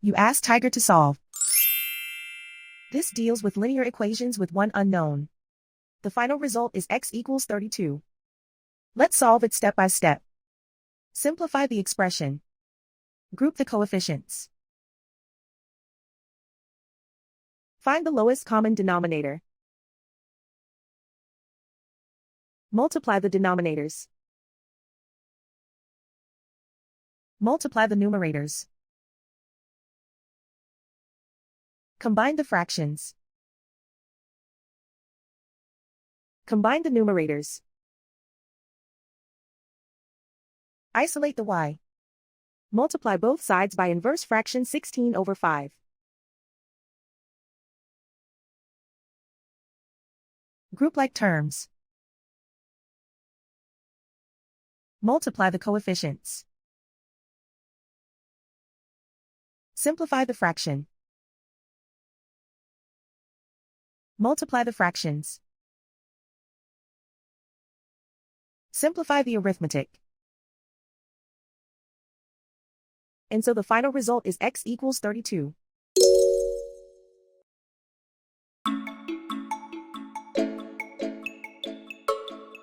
You ask Tiger to solve. This deals with linear equations with one unknown. The final result is x equals 32. Let's solve it step by step. Simplify the expression. Group the coefficients. Find the lowest common denominator. Multiply the denominators. Multiply the numerators. Combine the fractions. Combine the numerators. Isolate the y. Multiply both sides by inverse fraction 16 over 5. Group like terms. Multiply the coefficients. Simplify the fraction. Multiply the fractions. Simplify the arithmetic. And so the final result is x equals 32.